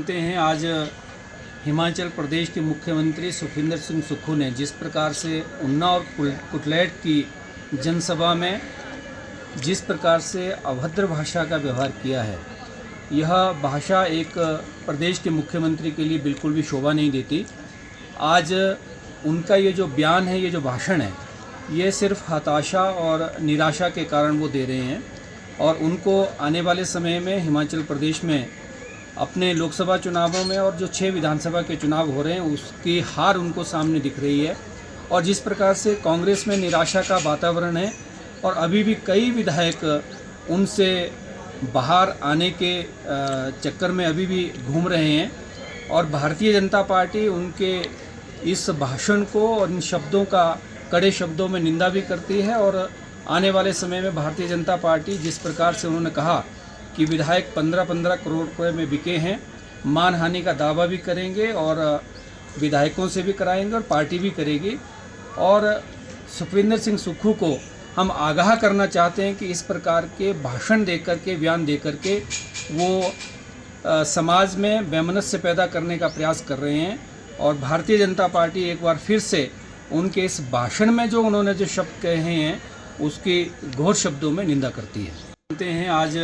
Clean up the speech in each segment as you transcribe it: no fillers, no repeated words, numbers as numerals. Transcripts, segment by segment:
जानते हैं आज हिमाचल प्रदेश के मुख्यमंत्री सुखविंदर सिंह सुक्खू ने जिस प्रकार से उन्नाव और कुटलैट की जनसभा में जिस प्रकार से अभद्र भाषा का व्यवहार किया है, यह भाषा एक प्रदेश के मुख्यमंत्री के लिए बिल्कुल भी शोभा नहीं देती। आज उनका ये जो बयान है, ये जो भाषण है, ये सिर्फ हताशा और निराशा के कारण वो दे रहे हैं और उनको आने वाले समय में हिमाचल प्रदेश में अपने लोकसभा चुनावों में और जो 6 विधानसभा के चुनाव हो रहे हैं उसकी हार उनको सामने दिख रही है। और जिस प्रकार से कांग्रेस में निराशा का वातावरण है और अभी भी कई विधायक उनसे बाहर आने के चक्कर में अभी भी घूम रहे हैं और भारतीय जनता पार्टी उनके इस भाषण को और इन शब्दों का कड़े शब्दों में निंदा भी करती है। और आने वाले समय में भारतीय जनता पार्टी जिस प्रकार से उन्होंने कहा कि विधायक 15-15 करोड़ रुपए में बिके हैं, मानहानि का दावा भी करेंगे और विधायकों से भी कराएंगे और पार्टी भी करेगी। और सुखविंदर सिंह सुक्खू को हम आगाह करना चाहते हैं कि इस प्रकार के भाषण दे करके, बयान दे करके वो समाज में वैमनस्य पैदा करने का प्रयास कर रहे हैं। और भारतीय जनता पार्टी एक बार फिर से उनके इस भाषण में जो उन्होंने जो शब्द कहे हैं उसकी घोर शब्दों में निंदा करती है। जानते हैं आज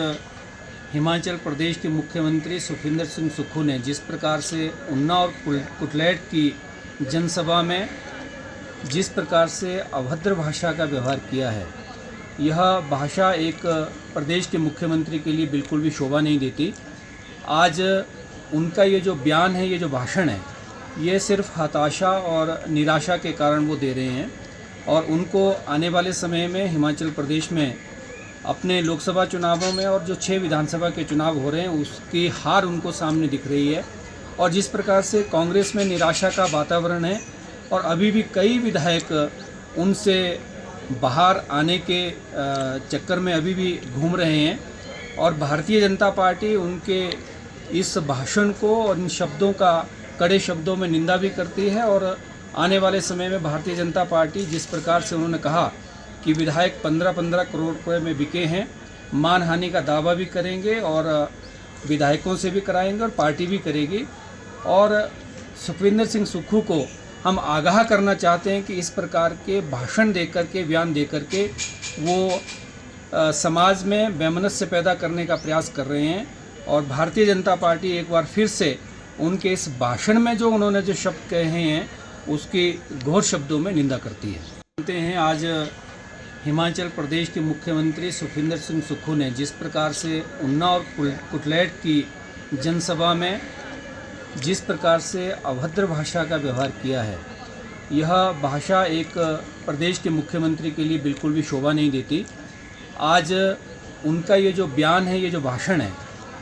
हिमाचल प्रदेश के मुख्यमंत्री सुखविंदर सिंह सुक्खू ने जिस प्रकार से उन्नाव और कुटलैट की जनसभा में जिस प्रकार से अभद्र भाषा का व्यवहार किया है, यह भाषा एक प्रदेश के मुख्यमंत्री के लिए बिल्कुल भी शोभा नहीं देती। आज उनका ये जो बयान है, ये जो भाषण है, ये सिर्फ हताशा और निराशा के कारण वो दे रहे हैं और उनको आने वाले समय में हिमाचल प्रदेश में अपने लोकसभा चुनावों में और जो 6 विधानसभा के चुनाव हो रहे हैं उसकी हार उनको सामने दिख रही है। और जिस प्रकार से कांग्रेस में निराशा का वातावरण है और अभी भी कई विधायक उनसे बाहर आने के चक्कर में अभी भी घूम रहे हैं और भारतीय जनता पार्टी उनके इस भाषण को और इन शब्दों का कड़े शब्दों में निंदा भी करती है। और आने वाले समय में भारतीय जनता पार्टी जिस प्रकार से उन्होंने कहा कि विधायक 15-15 करोड़ रुपए में बिके हैं, मानहानि का दावा भी करेंगे और विधायकों से भी कराएंगे और पार्टी भी करेगी। और सुखविंदर सिंह सुक्खू को हम आगाह करना चाहते हैं कि इस प्रकार के भाषण दे करके, बयान दे करके वो समाज में वैमनस्य पैदा करने का प्रयास कर रहे हैं। और भारतीय जनता पार्टी एक बार फिर से उनके इस भाषण में जो उन्होंने जो शब्द कहे हैं उसकी घोर शब्दों में निंदा करती है। जानते हैं आज हिमाचल प्रदेश के मुख्यमंत्री सुखविंदर सिंह सुक्खू ने जिस प्रकार से उन्नाव और कुटलैट की जनसभा में जिस प्रकार से अभद्र भाषा का व्यवहार किया है, यह भाषा एक प्रदेश के मुख्यमंत्री के लिए बिल्कुल भी शोभा नहीं देती। आज उनका ये जो बयान है, ये जो भाषण है,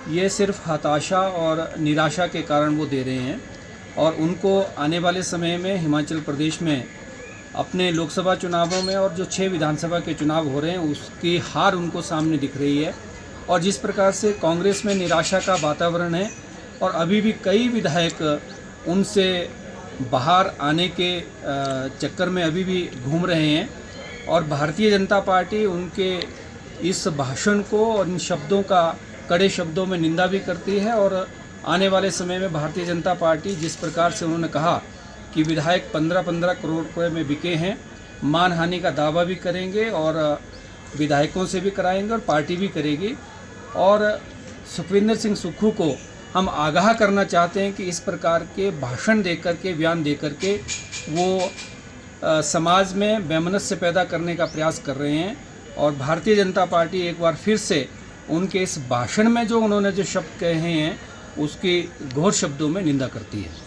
ये सिर्फ हताशा और निराशा के कारण वो दे रहे हैं और उनको आने वाले समय में हिमाचल प्रदेश में अपने लोकसभा चुनावों में और जो 6 विधानसभा के चुनाव हो रहे हैं उसकी हार उनको सामने दिख रही है। और जिस प्रकार से कांग्रेस में निराशा का वातावरण है और अभी भी कई विधायक उनसे बाहर आने के चक्कर में अभी भी घूम रहे हैं और भारतीय जनता पार्टी उनके इस भाषण को और इन शब्दों का कड़े शब्दों में निंदा भी करती है। और आने वाले समय में भारतीय जनता पार्टी जिस प्रकार से उन्होंने कहा कि विधायक 15-15 करोड़ रुपए में बिके हैं, मानहानि का दावा भी करेंगे और विधायकों से भी कराएंगे और पार्टी भी करेगी। और सुखविंदर सिंह सुक्खू को हम आगाह करना चाहते हैं कि इस प्रकार के भाषण दे करके, बयान दे करके वो समाज में वैमनस्य पैदा करने का प्रयास कर रहे हैं। और भारतीय जनता पार्टी एक बार फिर से उनके इस भाषण में जो उन्होंने जो शब्द कहे हैं उसकी घोर शब्दों में निंदा करती है।